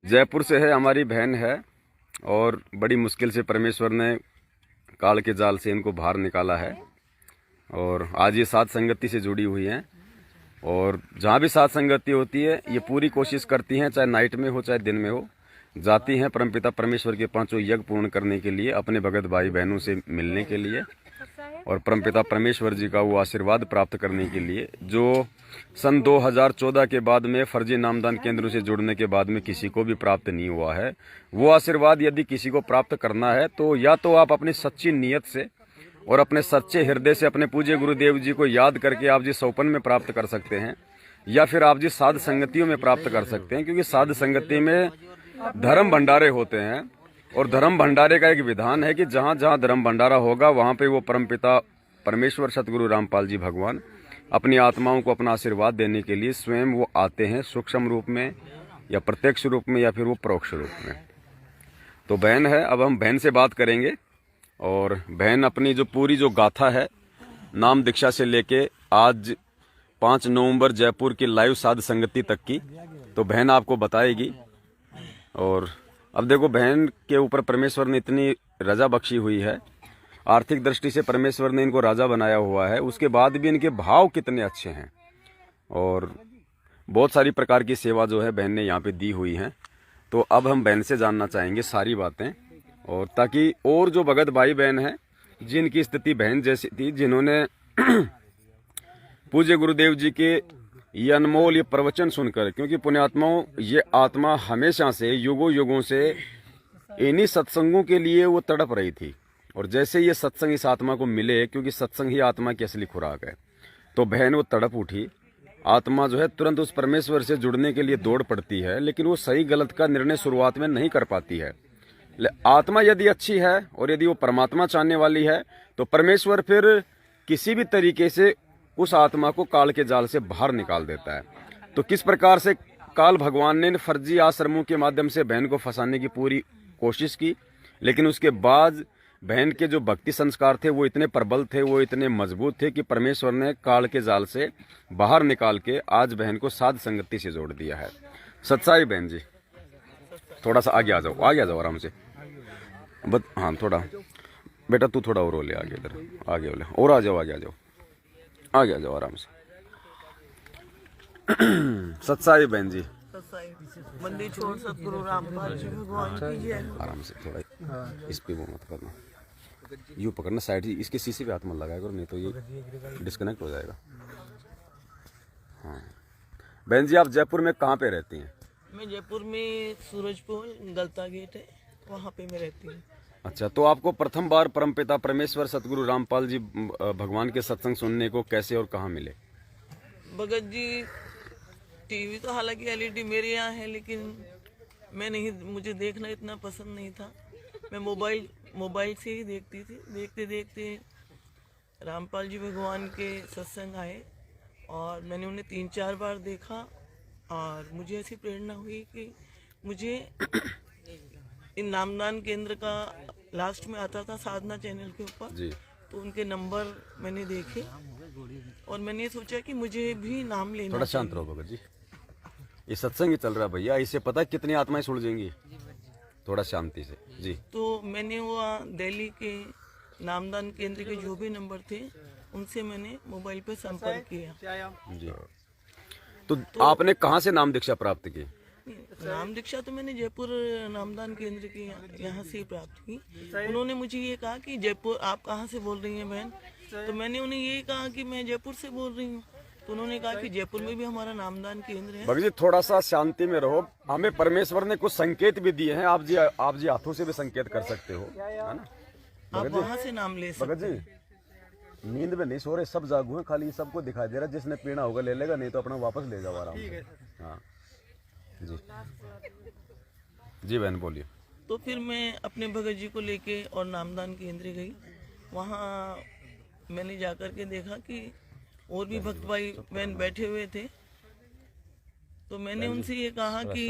जयपुर से है, हमारी बहन है और बड़ी मुश्किल से परमेश्वर ने काल के जाल से इनको बाहर निकाला है। और आज ये साध संगति से जुड़ी हुई हैं और जहाँ भी साध संगति होती है ये पूरी कोशिश करती हैं, चाहे नाइट में हो चाहे दिन में हो, जाती हैं परमपिता परमेश्वर के पांचों यज्ञ पूर्ण करने के लिए, अपने भगत भाई बहनों से मिलने के लिए और परमपिता परमेश्वर जी का वो आशीर्वाद प्राप्त करने के लिए जो सन 2014 के बाद में फर्जी नामदान केंद्रों से जुड़ने के बाद में किसी को भी प्राप्त नहीं हुआ है। वो आशीर्वाद यदि किसी को प्राप्त करना है तो या तो आप अपनी सच्ची नीयत से और अपने सच्चे हृदय से अपने पूज्य गुरुदेव जी को याद करके आप जी सौपन में प्राप्त कर सकते हैं, या फिर आप जी साध संगतियों में प्राप्त कर सकते हैं। क्योंकि साध संगति में धर्म भंडारे होते हैं और धर्म भंडारे का एक विधान है कि जहाँ जहाँ धर्म भंडारा होगा वहाँ पे वो परमपिता परमेश्वर सतगुरु रामपाल जी भगवान अपनी आत्माओं को अपना आशीर्वाद देने के लिए स्वयं वो आते हैं, सूक्ष्म रूप में या प्रत्यक्ष रूप में या फिर वो परोक्ष रूप में। तो बहन है, अब हम बहन से बात करेंगे और बहन अपनी जो पूरी जो गाथा है नाम दीक्षा से लेके आज 5 नवंबर जयपुर की लाइव साध संगति तक की, तो बहन आपको बताएगी। और अब देखो बहन के ऊपर परमेश्वर ने इतनी रजा बख्शी हुई है, आर्थिक दृष्टि से परमेश्वर ने इनको राजा बनाया हुआ है, उसके बाद भी इनके भाव कितने अच्छे हैं और बहुत सारी प्रकार की सेवा जो है बहन ने यहाँ पे दी हुई है। तो अब हम बहन से जानना चाहेंगे सारी बातें, और ताकि और जो भगत भाई बहन हैं जिनकी स्थिति बहन जैसी थी, जिन्होंने पूज्य गुरुदेव जी के ये अनमोल ये प्रवचन सुनकर, क्योंकि पुण्यात्माओं ये आत्मा हमेशा से युगों युगों से इन्हीं सत्संगों के लिए वो तड़प रही थी, और जैसे ये सत्संग इस आत्मा को मिले, क्योंकि सत्संग ही आत्मा की असली खुराक है, तो बहन वो तड़प उठी। आत्मा जो है तुरंत उस परमेश्वर से जुड़ने के लिए दौड़ पड़ती है, लेकिन वो सही गलत का निर्णय शुरुआत में नहीं कर पाती है। आत्मा यदि अच्छी है और यदि वो परमात्मा चाहने वाली है तो परमेश्वर फिर किसी भी तरीके से उस आत्मा को काल के जाल से बाहर निकाल देता है। तो किस प्रकार से काल भगवान ने फर्जी आश्रमों के माध्यम से बहन को फंसाने की पूरी कोशिश की, लेकिन उसके बाद बहन के जो भक्ति संस्कार थे वो इतने प्रबल थे, वो इतने मजबूत थे कि परमेश्वर ने काल के जाल से बाहर निकाल के आज बहन को साध संगति से जोड़ दिया है। सच्चाई बहन जी, थोड़ा सा आगे आ जाओ आराम से। हाँ थोड़ा बेटा तू थोड़ा और ले आगे, इधर आगे बोले और आ जाओ, आगे आ जाओ आराम से। सच्चाई बहन जी, मंदिर छोड़ सतगुरु रामपाल जी भगवान की जय। आराम से थोड़ा इस पे वो मत करना, यूँ पकड़ना साइड, इसके शीशे पे हाथ मत लगाएगा नहीं तो ये डिस्कनेक्ट हो जाएगा। हाँ बहन जी, आप जयपुर में कहाँ पे रहती हैं? मैं जयपुर में सूरजपुर गलता गेट है, वहाँ पे मैं रहती हूँ। अच्छा, तो आपको प्रथम बार परमपिता परमेश्वर सतगुरु रामपाल जी भगवान के सत्संग सुनने को कैसे और कहाँ मिले? भगत जी टीवी तो हालांकि एलईडी मेरे यहाँ है, लेकिन मैं नहीं, मुझे देखना इतना पसंद नहीं था। मैं मोबाइल से ही देखती थी। देखते देखते रामपाल जी भगवान के सत्संग आए और मैंने उन्हें 3-4 बार देखा और मुझे ऐसी प्रेरणा हुई कि मुझे इन नामदान केंद्र का लास्ट में आता था साधना चैनल के ऊपर, तो उनके नंबर मैंने देखे और मैंने सोचा कि मुझे भी नाम लेना। थोड़ा शांत रहो भगत जी, ये सत्संग ही चल रहा है भैया, इससे पता कितनी आत्माएं सुलझेंगी, थोड़ा शांति से जी। तो मैंने वो दिल्ली के नामदान केंद्र के जो भी नंबर थे उनसे मैंने मोबाइल पे संपर्क किया जी। तो आपने कहाँ से नाम दीक्षा प्राप्त की? नाम दीक्षा तो मैंने जयपुर नामदान केंद्र के यहाँ से प्राप्त की। उन्होंने मुझे ये कहा कि जयपुर, आप कहाँ से बोल रही हैं बहन? तो मैंने उन्हें ये कहा कि मैं जयपुर से बोल रही हूँ। तो उन्होंने कहा कि जयपुर में भी हमारा नामदान केंद्र है। भगत जी थोड़ा सा शांति में रहो, हमें परमेश्वर ने कुछ संकेत भी दिए हैं, आप जी हाथों से भी संकेत कर सकते हो, है ना? आप वहाँ से नाम ले सकते। भगत जी नींद में नहीं सो रहे, सब जागू हैं, खाली सबको दिखाई दे रहा है, जिसने पीना होगा ले लेगा, नहीं तो अपना वापस ले जाओ आराम से। हाँ जी बहन बोलिए। तो फिर मैं अपने भगत जी को लेके और नामदान केंद्र गई। वहाँ मैंने जाकर के देखा कि और भी भक्त भाई बहन बैठे हुए थे। तो मैंने उनसे ये कहा कि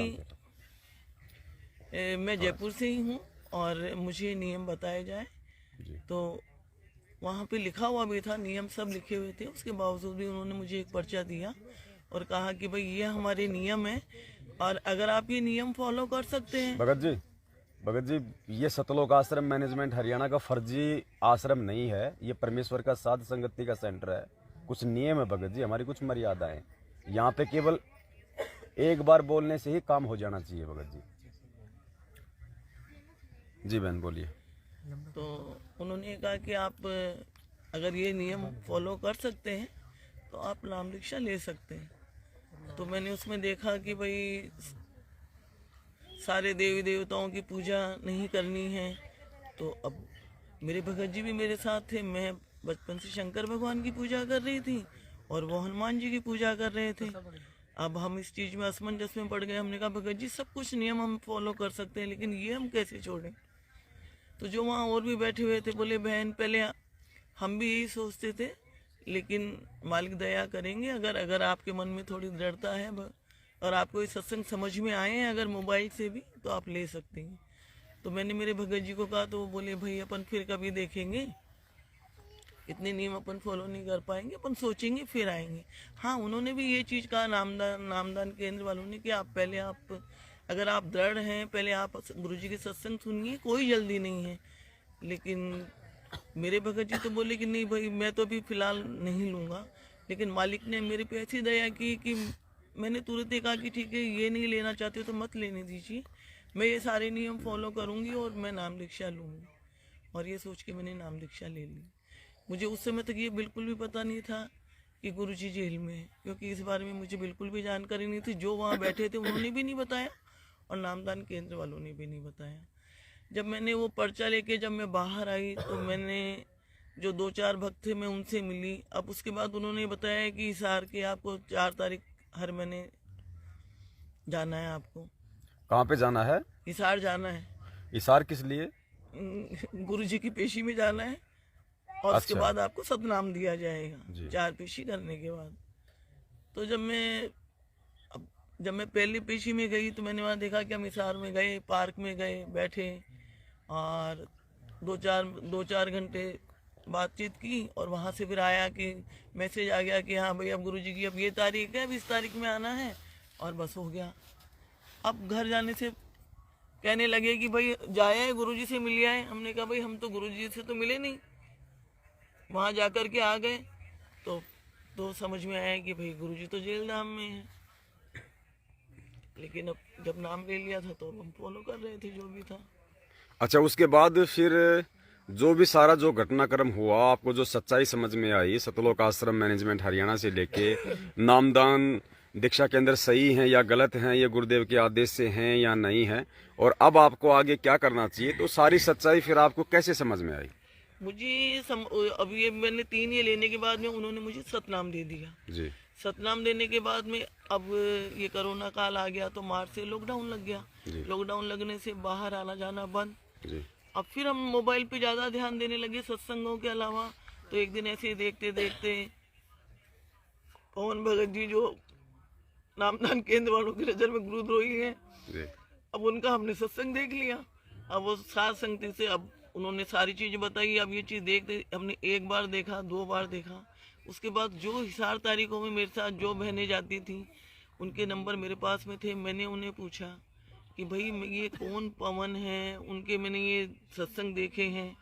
मैं जयपुर से ही हूँ और मुझे नियम बताए जाए। तो वहाँ पे लिखा हुआ भी था, नियम सब लिखे हुए थे। उसके बावजूद भी उन्होंने मुझे एक पर्चा दिया और कहा कि भाई ये हमारे नियम है, और अगर आप ये नियम फॉलो कर सकते हैं। भगत जी, ये सतलोक आश्रम मैनेजमेंट हरियाणा का फर्जी आश्रम नहीं है, ये परमेश्वर का साध संगति का सेंटर है। कुछ नियम है भगत जी, हमारी कुछ मर्यादाएं हैं। यहाँ पे केवल एक बार बोलने से ही काम हो जाना चाहिए भगत जी। जी बहन बोलिए। तो उन्होंने कहा कि आप अगर ये नियम फॉलो कर सकते हैं तो आप नाम दीक्षा ले सकते हैं। तो मैंने उसमें देखा कि भाई सारे देवी देवताओं की पूजा नहीं करनी है। तो अब मेरे भगत जी भी मेरे साथ थे। मैं बचपन से शंकर भगवान की पूजा कर रही थी और वो हनुमान जी की पूजा कर रहे थे। अब हम इस चीज़ में असमंजस में पड़ गए। हमने कहा भगत जी सब कुछ नियम हम फॉलो कर सकते हैं, लेकिन ये हम कैसे छोड़ें। तो जो वहाँ और भी बैठे हुए थे बोले बहन पहले हम भी यही सोचते थे, लेकिन मालिक दया करेंगे। अगर आपके मन में थोड़ी दृढ़ता है और आपको ये सत्संग समझ में आए हैं अगर मोबाइल से भी, तो आप ले सकते हैं। तो मैंने मेरे भगत जी को कहा, तो वो बोले भाई अपन फिर कभी देखेंगे, इतने नियम अपन फॉलो नहीं कर पाएंगे, अपन सोचेंगे फिर आएंगे। हाँ, उन्होंने भी ये चीज़ कहा, नामदान केंद्र वालों ने, कि आप पहले अगर आप दृढ़ हैं पहले आप गुरु जी के सत्संग सुनिए, कोई जल्दी नहीं है। लेकिन मेरे भगत जी तो बोले कि नहीं भाई मैं तो अभी फ़िलहाल नहीं लूँगा। लेकिन मालिक ने मेरे पे ऐसी दया की कि मैंने तुरंत ही कहा कि ठीक है, ये नहीं लेना चाहते हो तो मत लेने दीजिए, मैं ये सारे नियम फॉलो करूँगी और मैं नाम दीक्षा लूँगी। और ये सोच के मैंने नाम दीक्षा ले ली। मुझे उस समय तक ये बिल्कुल भी पता नहीं था कि गुरु जी जेल में है, क्योंकि इस बारे में मुझे बिल्कुल भी जानकारी नहीं थी। जो वहाँ बैठे थे उन्होंने भी नहीं बताया और नामदान केंद्र वालों ने भी नहीं बताया। जब मैंने वो पर्चा लेके जब मैं बाहर आई तो मैंने जो 2-4 भक्त थे मैं उनसे मिली। अब उसके बाद उन्होंने बताया कि हिसार के आपको 4 तारीख हर महीने जाना है। आपको कहाँ पे जाना है? हिसार जाना है। हिसार किस लिए? गुरु जी की पेशी में जाना है और उसके बाद आपको सतनाम दिया जाएगा 4 पेशी करने के बाद। तो जब मैं पहली पेशी में गई तो मैंने वहाँ देखा कि हम हिसार में गए, पार्क में गए, बैठे और 2-4 घंटे बातचीत की। और वहाँ से फिर आया कि मैसेज आ गया कि हाँ भाई अब गुरुजी की अब ये तारीख है, अब इस तारीख में आना है, और बस हो गया। अब घर जाने से कहने लगे कि भाई जाए गुरुजी से मिल आए। हमने कहा भाई हम तो गुरुजी से तो मिले नहीं, वहाँ जा कर के आ गए। तो समझ में आया कि भाई गुरुजी तो जेल धाम में है। लेकिन अब जब नाम ले लिया था तो हम फॉलो कर रहे थे जो भी था। अच्छा, उसके बाद फिर जो भी सारा जो घटनाक्रम हुआ, आपको जो सच्चाई समझ में आई, सतलोक आश्रम मैनेजमेंट हरियाणा से लेके नामदान दीक्षा केंद्र सही हैं या गलत हैं, ये गुरुदेव के आदेश से हैं या नहीं है, और अब आपको आगे क्या करना चाहिए, तो सारी सच्चाई फिर आपको कैसे समझ में आई? मुझे अब ये मैंने 3 ये लेने के बाद में उन्होंने मुझे सतनाम दे दिया जी। सतनाम देने के बाद में अब ये कोरोना काल आ गया तो मार्च से लॉकडाउन लग गया। लॉकडाउन लगने से बाहर आना जाना बंद। अब फिर हम मोबाइल पे ज़्यादा ध्यान देने लगे सत्संगों के अलावा। तो एक दिन ऐसे ही देखते देखते पवन भगत जी जो नामदान केंद्र वालों की नज़र में गुरुद्रोही हैं, अब उनका हमने सत्संग देख लिया। अब वो साथ संगति से अब उन्होंने सारी चीज़ बताई। अब ये चीज़ देखते हमने 1 बार देखा, 2 बार देखा। उसके बाद जो हिसार तारीखों में मेरे साथ जो बहनें जाती थी उनके नंबर मेरे पास में थे। मैंने उन्हें पूछा कि भाई ये कौन पवन है, उनके मैंने ये सत्संग देखे हैं।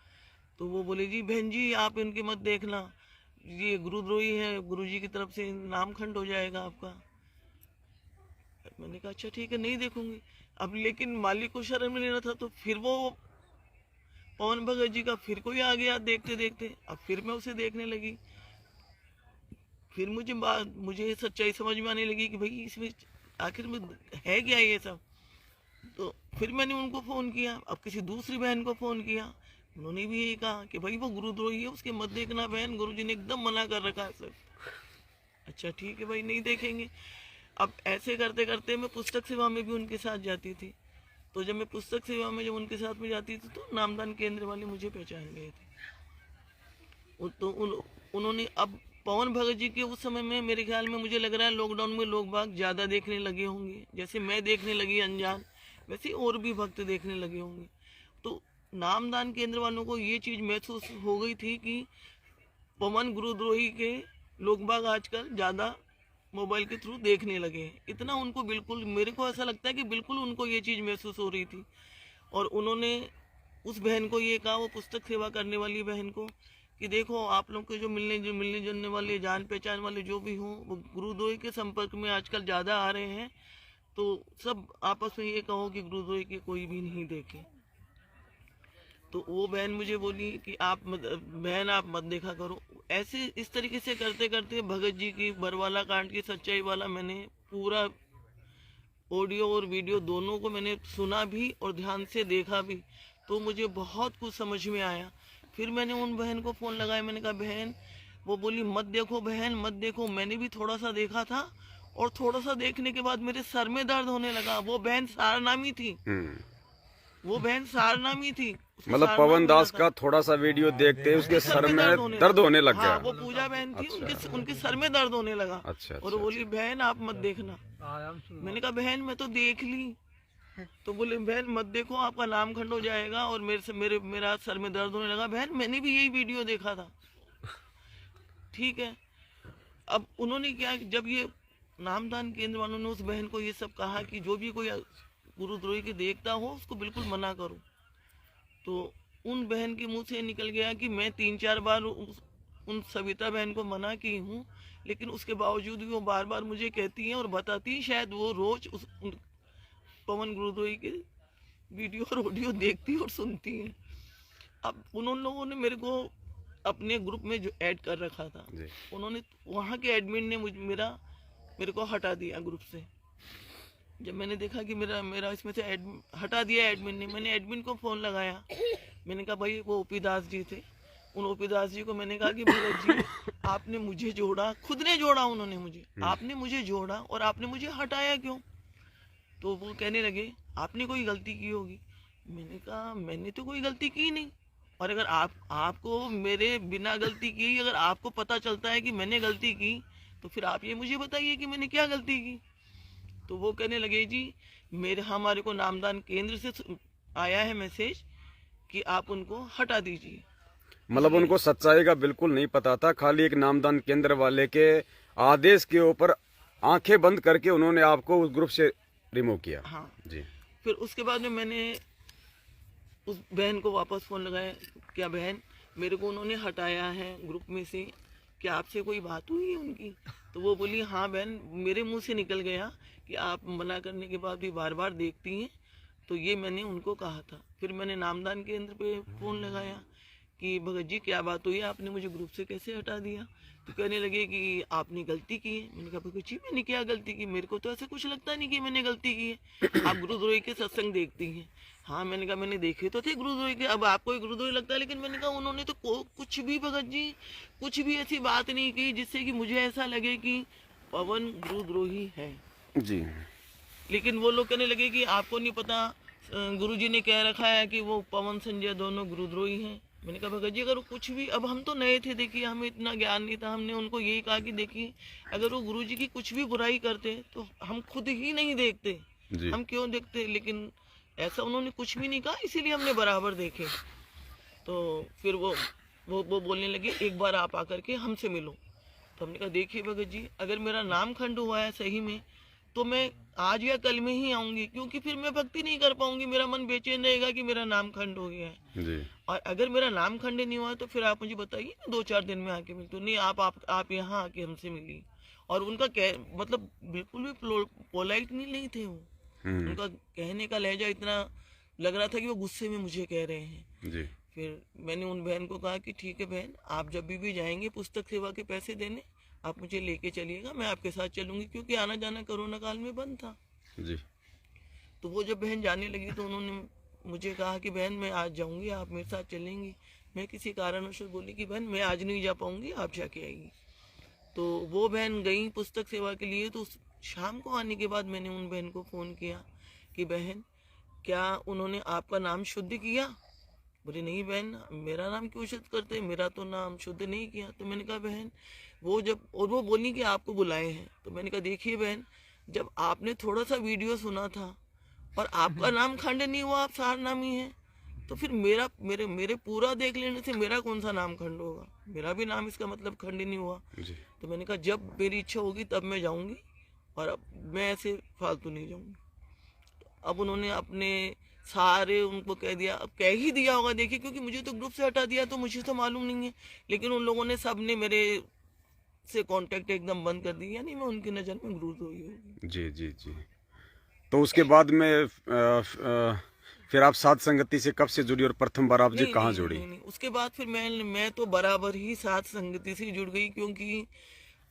तो वो बोले जी बहन जी आप इनके मत देखना, ये गुरुद्रोही है, गुरुजी की तरफ से नाम खंड हो जाएगा आपका। मैंने कहा अच्छा ठीक है नहीं देखूंगी। अब लेकिन मालिक को शरण में लेना था तो फिर वो पवन भगत जी का फिर कोई आ गया देखते देखते। अब फिर मैं उसे देखने लगी। फिर मुझे सच्चाई समझ में आने लगी कि भाई इसमें आखिर में है क्या ये सब। तो फिर मैंने उनको फ़ोन किया, अब किसी दूसरी बहन को फ़ोन किया, उन्होंने भी यही कहा कि भाई वो गुरुद्रोही है, उसके मत देखना बहन, गुरुजी ने एकदम मना कर रखा है सर। अच्छा ठीक है भाई नहीं देखेंगे। अब ऐसे करते करते मैं पुस्तक सेवा में भी उनके साथ जाती थी। तो जब मैं पुस्तक सेवा में जब उनके साथ में जाती थी तो नामदान केंद्र वाले मुझे पहचान गए थे। तो उन्होंने अब पवन भगत जी के उस समय में मेरे ख्याल में मुझे लग रहा है लॉकडाउन में लोग बाग ज़्यादा देखने लगे होंगे। जैसे मैं देखने लगी अनजान, वैसे और भी भक्त देखने लगे होंगे। तो नामदान केंद्र वालों को ये चीज़ महसूस हो गई थी कि पवन गुरुद्रोही के लोग बाग आजकल ज़्यादा मोबाइल के थ्रू देखने लगे हैं। इतना उनको बिल्कुल, मेरे को ऐसा लगता है कि बिल्कुल उनको ये चीज़ महसूस हो रही थी। और उन्होंने उस बहन को ये कहा, वो पुस्तक सेवा करने वाली बहन को, कि देखो आप लोग के जो मिलने जुलने वाले जान पहचान वाले जो भी हों, वो गुरुद्रोही के संपर्क में आजकल ज़्यादा आ रहे हैं, तो सब आपस में ये कहो कि गुरुद्रोही के कोई भी नहीं देखे। तो वो बहन मुझे बोली कि आप मत देखा करो। ऐसे इस तरीके से करते करते भगत जी की बरवाला कांड की सच्चाई वाला मैंने पूरा ऑडियो और वीडियो दोनों को मैंने सुना भी और ध्यान से देखा भी, तो मुझे बहुत कुछ समझ में आया। फिर मैंने उन बहन को फ़ोन लगाया, मैंने कहा बहन, वो बोली मत देखो बहन मत देखो। मैंने भी थोड़ा सा देखा था और थोड़ा सा देखने के बाद मेरे सर में दर्द होने लगा। वो बहन सारनामी थी, वो बहन सारनामी थी। मतलब पवन दास का थोड़ा सा वीडियो देखते उसके सर में दर्द होने लग गया। हाँ, वो पूजा बहन थी। अच्छा। उनके सर में दर्द होने लगा। अच्छा। और बोली बहन आप मत देखना। मैंने कहा बहन मैं तो देख ली। तो बोले बहन मत देखो, आपका नाम खंड हो जाएगा और मेरा सर में दर्द होने लगा। बहन मैंने भी यही वीडियो देखा था। ठीक है, अब उन्होंने क्या, जब ये नामदान केंद्र वालों ने उस बहन को ये सब कहा कि जो भी कोई गुरुद्रोही के देखता हो उसको बिल्कुल मना करो, तो उन बहन के मुंह से निकल गया कि मैं 3-4 बार उन सविता बहन को मना की हूँ, लेकिन उसके बावजूद भी वो बार बार मुझे कहती हैं और बताती हैं, शायद वो रोज पवन गुरुद्रोही के वीडियो और ऑडियो देखती और सुनती हैं। अब उन लोगों ने मेरे को अपने ग्रुप में जो ऐड कर रखा था, उन्होंने, वहाँ के एडमिन ने मेरे को हटा दिया ग्रुप से। जब मैंने देखा कि मेरा इसमें से हटा दिया एडमिन ने, मैंने एडमिन को फ़ोन लगाया। मैंने कहा भाई, वो ओपी दास जी थे, उन ओपी दास जी को मैंने कहा कि भगत जी आपने मुझे जोड़ा, खुद ने जोड़ा उन्होंने मुझे, आपने मुझे जोड़ा और आपने मुझे हटाया क्यों? तो वो कहने लगे आपने कोई गलती की होगी। मैंने कहा मैंने तो कोई गलती की नहीं, और अगर आपको मेरे बिना गलती की अगर आपको पता चलता है कि मैंने गलती की, तो फिर आप ये मुझे बताइए कि मैंने क्या गलती की। तो वो कहने लगे जी हमारे को नामदान केंद्र से आया है मैसेज कि आप उनको हटा दीजिए। मतलब उनको सच्चाई का बिल्कुल नहीं पता था, खाली एक नामदान केंद्र वाले के आदेश के ऊपर आंखें बंद करके उन्होंने आपको उस ग्रुप से रिमूव किया। हाँ जी। फिर उसके बाद में मैंने उस बहन को वापस फ़ोन लगाया, क्या बहन मेरे को उन्होंने हटाया है ग्रुप में से, क्या आपसे कोई बात हुई है उनकी? तो वो बोली हाँ बहन, मेरे मुंह से निकल गया कि आप मना करने के बाद भी बार बार देखती हैं, तो ये मैंने उनको कहा था। फिर मैंने नामदान केंद्र पे फ़ोन लगाया कि भगत जी क्या बात हुई है, आपने मुझे ग्रुप से कैसे हटा दिया? तो कहने लगे कि आपने गलती की है। मैंने कहा भगत जी मैंने क्या गलती की? मेरे को तो ऐसे कुछ लगता नहीं कि मैंने गलती की है। आप गुरुद्रोही के सत्संग देखती हैं। हाँ, मैंने कहा मैंने देखे तो थे गुरुद्रोही के, अब आपको गुरुद्रोही लगता है, लेकिन मैंने कहा उन्होंने तो कुछ भी, भगत जी कुछ भी ऐसी बात नहीं की जिससे कि मुझे ऐसा लगे कि पवन गुरुद्रोही है जी। लेकिन वो लोग कहने लगे कि आपको नहीं पता, गुरुजी ने कह रखा है कि वो पवन संजय दोनों गुरुद्रोही हैं। मैंने कहा भगत जी अगर वो कुछ भी, अब हम तो नए थे, देखिए हमें इतना ज्ञान नहीं था, हमने उनको यही कहा कि देखिए अगर वो गुरुजी की कुछ भी बुराई करते तो हम खुद ही नहीं देखते, हम क्यों देखते? लेकिन ऐसा उन्होंने कुछ भी नहीं कहा, इसीलिए हमने बराबर देखे। तो फिर वो बोलने लगे एक बार आप आकर के हमसे मिलो। तो हमने कहा देखिए भगत जी अगर मेरा नाम खंड हुआ है सही में, तो मैं आज या कल में ही आऊंगी, क्योंकि फिर मैं भक्ति नहीं कर पाऊंगी, मेरा मन बेचैन रहेगा कि मेरा नाम खंड हो गया है जी। और अगर मेरा नाम खंड नहीं हुआ तो फिर आप मुझे बताइए, मैं 2-4 दिन में आके मिलती हूँ। नहीं, आप यहाँ आके हमसे मिली। और उनका मतलब बिल्कुल भी पोलाइट नहीं थे वो। उनका कहने का लहजा इतना लग रहा था कि वो गुस्से में मुझे कह रहे हैं जी। फिर मैंने उन बहन को कहा कि ठीक है बहन, आप जब भी जाएंगे पुस्तक सेवा के पैसे देने, आप मुझे लेके चलिएगा, मैं आपके साथ चलूंगी, क्योंकि आना जाना कोरोना काल में बंद था। जी। तो वो जब बहन जाने लगी तो उन्होंने मुझे कहा कि बहन मैं आज जाऊंगी, आप मेरे साथ चलेंगी। मैं किसी कारणवश बोली कि बहन मैं आज नहीं जा पाऊंगी, आप जाके आएगी। तो वो बहन गई पुस्तक सेवा के लिए। तो शाम को आने के बाद मैंने उन बहन को फ़ोन किया कि बहन क्या उन्होंने आपका नाम शुद्ध किया? बोले नहीं बहन, मेरा नाम क्यों शुद्ध करते, मेरा तो नाम शुद्ध नहीं किया। तो मैंने कहा बहन वो बोली कि आपको बुलाए हैं। तो मैंने कहा देखिए बहन, जब आपने थोड़ा सा वीडियो सुना था और आपका नाम खंड नहीं हुआ, आप सारनामी हैं, तो फिर मेरा मेरे मेरे पूरा देख लेने से मेरा कौन सा नाम खंड होगा? मेरा भी नाम इसका मतलब खंड ही नहीं हुआ। जी तो मैंने कहा जब मेरी इच्छा होगी तब मैं जाऊंगी, और अब मैं ऐसे फालतू नहीं जाऊंगी। अब उन्होंने अपने सारे उनको कह दिया, अब कह ही दिया होगा देखिए, क्योंकि मुझे तो ग्रुप से हटा दिया, तो मुझे तो मालूम नहीं है, लेकिन उन लोगों ने सब ने मेरे से कांटेक्ट एकदम बंद कर दिया, यानी मैं उनकी नज़र में ग्रुप हो गई होगी। जी जी जी। तो उसके बाद में फिर आप साध संगति से कब से जुड़ी और प्रथम बार आप जी नहीं कहाँ नहीं जुड़ी? नहीं नहीं, उसके बाद फिर मैं तो बराबर ही साथ संगति से जुड़ गई, क्योंकि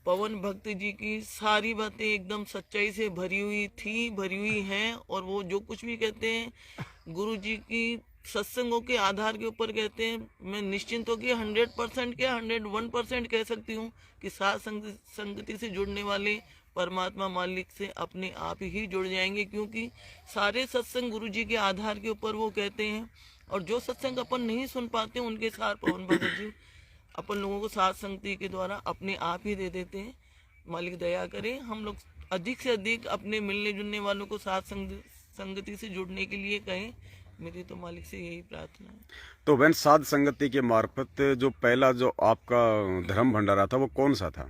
पवन भक्त जी की सारी बातें एकदम सच्चाई से भरी हुई थी, भरी हुई हैं, और वो जो कुछ भी कहते हैं गुरु जी की सत्संगों के आधार के ऊपर कहते हैं। मैं निश्चिंत होकर 100% क्या 101% कह सकती हूँ कि साथ संगति से जुड़ने वाले परमात्मा मालिक से अपने आप ही जुड़ जाएंगे, क्योंकि सारे सत्संग गुरु जी के आधार के ऊपर वो कहते हैं। और जो सत्संग अपन नहीं सुन पाते उनके साथ पवन भगत जी अपन लोगों को साथ संगति के द्वारा अपने आप ही दे देते हैं। मालिक दया करे, हम लोग अधिक से अधिक अपने मिलने जुलने वालों को साथ संगति से जुड़ने के लिए कहें। मेरी तो मालिक से यही प्रार्थना है। तो बहन साध संगति के मार्फत जो पहला जो आपका धर्म भंडारा था वो कौन सा था?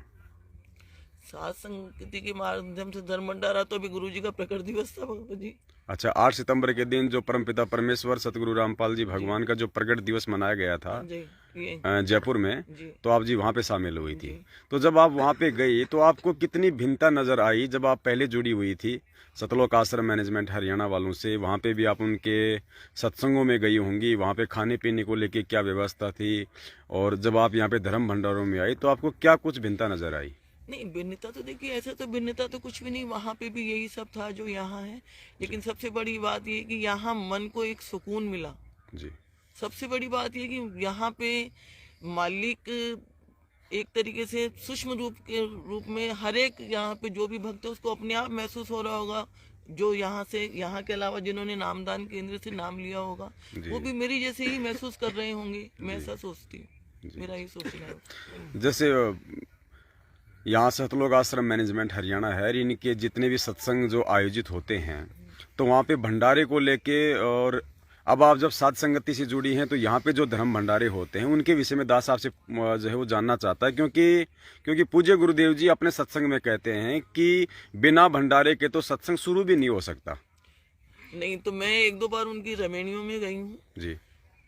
साथ संगति के माध्यम से धर्म भंडारा तो अभी गुरु जी का प्रकट दिवस था भगवत जी। अच्छा, 8 सितंबर के दिन जो परमपिता परमेश्वर सतगुरु रामपाल जी भगवान का जो प्रकट दिवस मनाया गया था जी ये जयपुर में, जी तो आप जी वहाँ पे शामिल हुई थी। जी। तो जब आप वहाँ पे गई तो आपको कितनी भिन्नता नजर आई जब आप पहले जुड़ी हुई थी सतलोक आश्रम मैनेजमेंट हरियाणा वालों से? वहाँ पे भी आप उनके सत्संगों में गई होंगी, वहाँ पे खाने पीने को लेके क्या व्यवस्था थी, और जब आप यहाँ पे धर्म भंडारों में आई तो आपको क्या कुछ भिन्नता नजर आई? नहीं, भिन्नता तो देखिए ऐसा तो भिन्नता तो कुछ भी नहीं, वहाँ पे भी यही सब था जो यहाँ है। लेकिन सबसे बड़ी बात ये कि यहाँ मन को एक सुकून मिला। जी सबसे बड़ी बात ये कि यहाँ पे मालिक एक तरीके से सूक्ष्म रूप में हर एक यहाँ पे जो भी भक्त है उसको अपने आप महसूस हो रहा होगा। जो यहाँ से, यहाँ के अलावा जिन्होंने नामदान केंद्र से नाम लिया होगा वो भी मेरी जैसे ही महसूस कर रहे होंगे। मैं ऐसा सोचती हूँ, मेरा ही सोचना है। जैसे यहाँ सतलोक आश्रम मैनेजमेंट हरियाणा है, इनके जितने भी सत्संग जो आयोजित होते हैं तो वहाँ पे भंडारे को लेके, और अब आप जब साध संगति से जुड़ी हैं तो यहाँ पे जो धर्म भंडारे होते हैं उनके विषय में दास आपसे जो है वो जानना चाहता है, क्योंकि पूज्य गुरुदेव जी अपने सत्संग में कहते हैं कि बिना भंडारे के तो सत्संग शुरू भी नहीं हो सकता। नहीं तो मैं एक दो बार उनकी रमेणियों में गई हूँ जी,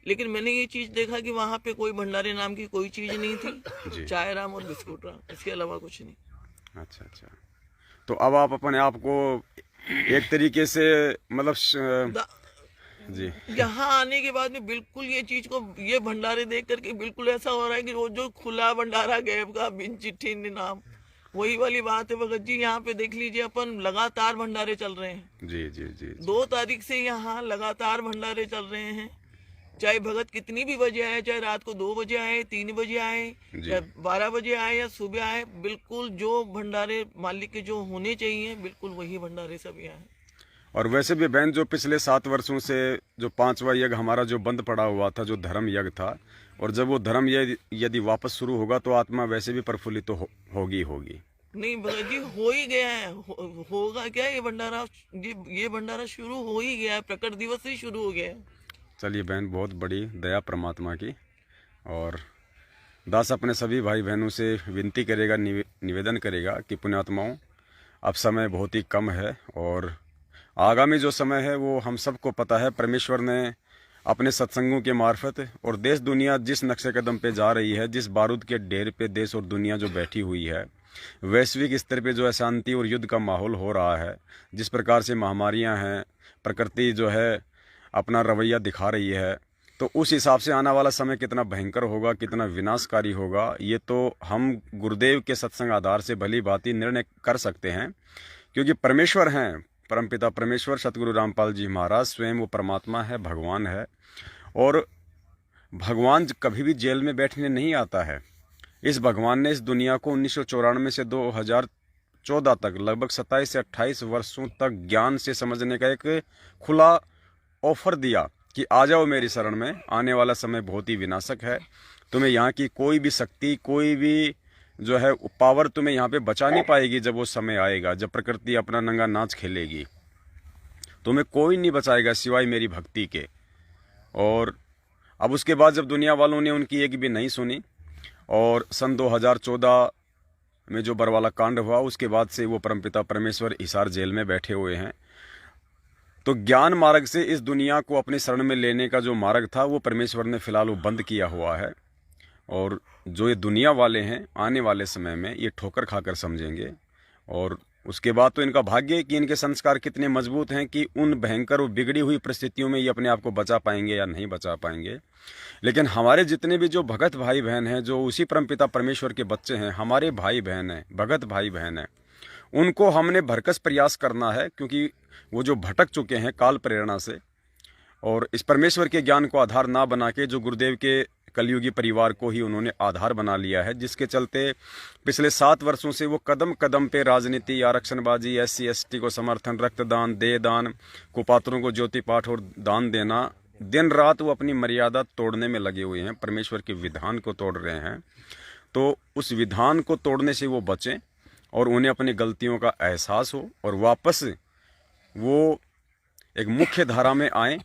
लेकिन मैंने ये चीज देखा कि वहाँ पे कोई भंडारे नाम की कोई चीज नहीं जी। थी। चाय राम और बिस्कुट राम, इसके अलावा कुछ नहीं। अच्छा अच्छा। तो अब आप अपने आप को एक तरीके से मतलब जी यहाँ आने के बाद में बिल्कुल ये चीज को, ये भंडारे देख करके बिल्कुल ऐसा हो रहा है कि वो जो खुला भंडारा गैब का बिन चिट्ठी नाम, वही वाली बात है भगत जी। यहाँ पे देख लीजिए अपन लगातार भंडारे चल रहे हैं। जी जी जी 2 तारीख से यहाँ लगातार भंडारे चल रहे हैं। चाहे भगत कितनी भी बजे आए, चाहे रात को 2 बजे आए, 3 बजे आए, चाहे 12 बजे आए या सुबह आए, बिल्कुल जो भंडारे मालिक के जो होने चाहिए बिल्कुल वही भंडारे सब यहाँ है। और वैसे भी बहन जो पिछले 7 वर्षों से जो 5वां यज्ञ हमारा जो बंद पड़ा हुआ था, जो धर्म यज्ञ था, और जब वो धर्म यदि वापस शुरू होगा तो आत्मा वैसे भी प्रफुल्लित तो होगी। नहीं भगत जी, हो ही गया है। होगा क्या, ये भंडारा, ये भंडारा शुरू हो ही गया है, प्रकट दिवस से ही शुरू हो गया है। चलिए बहन, बहुत बड़ी दया परमात्मा की। और दास अपने सभी भाई बहनों से विनती करेगा, निवेदन करेगा कि पुण्यात्माओं, अब समय बहुत ही कम है, और आगामी जो समय है वो हम सबको पता है। परमेश्वर ने अपने सत्संगों के मार्फत, और देश दुनिया जिस नक्शे कदम पे जा रही है, जिस बारूद के ढेर पे देश और दुनिया जो बैठी हुई है, वैश्विक स्तर पे जो अशांति और युद्ध का माहौल हो रहा है, जिस प्रकार से महामारियां हैं, प्रकृति जो है अपना रवैया दिखा रही है, तो उस हिसाब से आने वाला समय कितना भयंकर होगा, कितना विनाशकारी होगा, ये तो हम गुरुदेव के सत्संग आधार से भली भांति निर्णय कर सकते हैं। क्योंकि परमेश्वर हैं, परमपिता परमेश्वर सतगुरु रामपाल जी महाराज स्वयं वो परमात्मा है, भगवान है। और भगवान कभी भी जेल में बैठने नहीं आता है। इस भगवान ने इस दुनिया को 1994 से 2014 तक लगभग 27 से 28 वर्षों तक ज्ञान से समझने का एक खुला ऑफर दिया कि आ जाओ मेरी शरण में, आने वाला समय बहुत ही विनाशक है। तुम्हें यहाँ की कोई भी शक्ति, कोई भी जो है पावर तुम्हें यहाँ पे बचा नहीं पाएगी। जब वो समय आएगा, जब प्रकृति अपना नंगा नाच खेलेगी, तुम्हें कोई नहीं बचाएगा सिवाय मेरी भक्ति के। और अब उसके बाद जब दुनिया वालों ने उनकी एक भी नहीं सुनी और सन 2014 में जो बरवाला कांड हुआ, उसके बाद से वो परमपिता परमेश्वर हिसार जेल में बैठे हुए हैं। तो ज्ञान मार्ग से इस दुनिया को अपने शरण में लेने का जो मार्ग था वो परमेश्वर ने फिलहाल वो बंद किया हुआ है। और जो ये दुनिया वाले हैं आने वाले समय में ये ठोकर खाकर समझेंगे। और उसके बाद तो इनका भाग्य है कि इनके संस्कार कितने मजबूत हैं कि उन भयंकर और बिगड़ी हुई परिस्थितियों में ये अपने आप को बचा पाएंगे या नहीं बचा पाएंगे। लेकिन हमारे जितने भी जो भगत भाई बहन हैं, जो उसी परमपिता परमेश्वर के बच्चे हैं, हमारे भाई बहन हैं, भगत भाई बहन हैं, उनको हमने भरकस प्रयास करना है, क्योंकि वो जो भटक चुके हैं काल प्रेरणा से और इस परमेश्वर के ज्ञान को आधार ना बना के जो गुरुदेव के कलयुगी परिवार को ही उन्होंने आधार बना लिया है, जिसके चलते पिछले 7 वर्षों से वो कदम कदम पे राजनीति, आरक्षणबाजी, SC ST को समर्थन, रक्तदान, देहदान, कुपात्रों को ज्योति पाठ और दान देना, दिन रात वो अपनी मर्यादा तोड़ने में लगे हुए हैं, परमेश्वर के विधान को तोड़ रहे हैं। तो उस विधान को तोड़ने से वो बचें और उन्हें अपनी गलतियों का एहसास हो और वापस वो एक मुख्य धारा में आएँ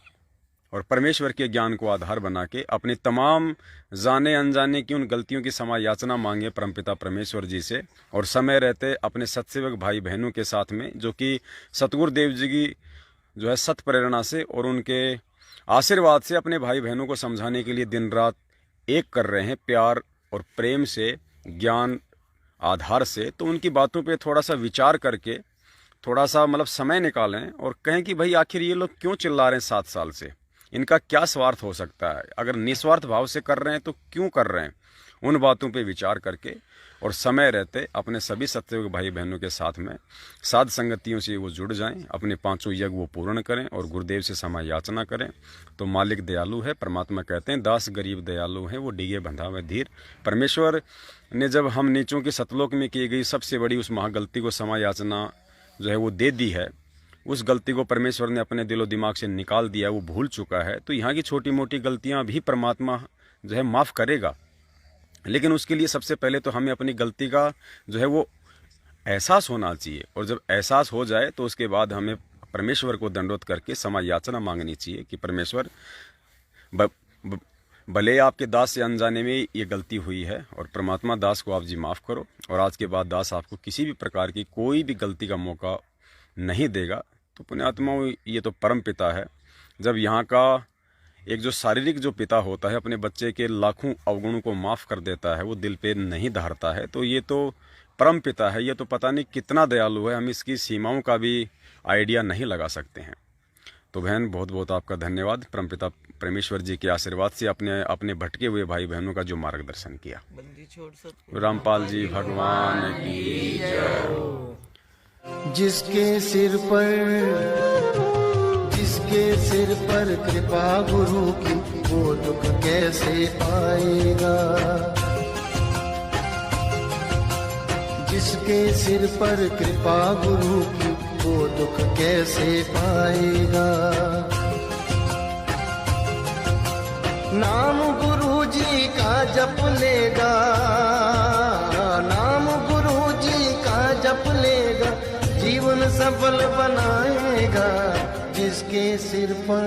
और परमेश्वर के ज्ञान को आधार बना के अपनी तमाम जाने अनजाने की उन गलतियों की क्षमा याचना मांगे परमपिता परमेश्वर जी से। और समय रहते अपने सत्सेवक भाई बहनों के साथ में, जो कि सतगुरुदेव जी की जो है सत प्रेरणा से और उनके आशीर्वाद से अपने भाई बहनों को समझाने के लिए दिन रात एक कर रहे हैं, प्यार और प्रेम से, ज्ञान आधार से। तो उनकी बातों पे थोड़ा सा विचार करके थोड़ा सा मतलब समय निकालें और कहें कि भाई आखिर ये लोग क्यों चिल्ला रहे हैं 7 साल से, इनका क्या स्वार्थ हो सकता है, अगर निस्वार्थ भाव से कर रहे हैं तो क्यों कर रहे हैं। उन बातों पे विचार करके और समय रहते अपने सभी सत्संग भाई बहनों के साथ में साध संगतियों से वो जुड़ जाएं, अपने 5 यज्ञ वो पूर्ण करें और गुरुदेव से क्षमा याचना करें। तो मालिक दयालु है, परमात्मा कहते हैं दास गरीब दयालु हैं, वो डिगे बंधा हुआ धीर। परमेश्वर ने जब हम नीचों के सतलोक में की गई सबसे बड़ी उस महागलती को क्षमा याचना जो है वो दे दी है, उस गलती को परमेश्वर ने अपने दिलो दिमाग से निकाल दिया, वो भूल चुका है। तो यहाँ की छोटी मोटी गलतियाँ भी परमात्मा जो है माफ़ करेगा, लेकिन उसके लिए सबसे पहले तो हमें अपनी गलती का जो है वो एहसास होना चाहिए। और जब एहसास हो जाए तो उसके बाद हमें परमेश्वर को दंडवत करके क्षमा याचना मांगनी चाहिए कि परमेश्वर भले आपके दास से अनजाने में ये गलती हुई है और परमात्मा दास को आप जी माफ़ करो, और आज के बाद दास आपको किसी भी प्रकार की कोई भी गलती का मौका नहीं देगा। तो पुण्यात्माओं, ये तो परम पिता है। जब यहाँ का एक जो शारीरिक जो पिता होता है अपने बच्चे के लाखों अवगुणों को माफ़ कर देता है, वो दिल पे नहीं धारता है, तो ये तो परम पिता है। ये तो पता नहीं कितना दयालु है, हम इसकी सीमाओं का भी आइडिया नहीं लगा सकते हैं। तो बहन बहुत बहुत आपका धन्यवाद, परमपिता परमेश्वर जी के आशीर्वाद से अपने भटके हुए भाई बहनों का जो मार्गदर्शन किया। रामपाल जी भगवान की जय। जिसके सिर पर कृपा गुरु की, वो दुख कैसे आएगा। जिसके सिर पर कृपा गुरु की, वो दुख कैसे पाएगा। नाम गुरु जी का जप लेगा, नाम गुरु जी का जप लेगा, जीवन सफल बनाएगा। जिसके सिर पर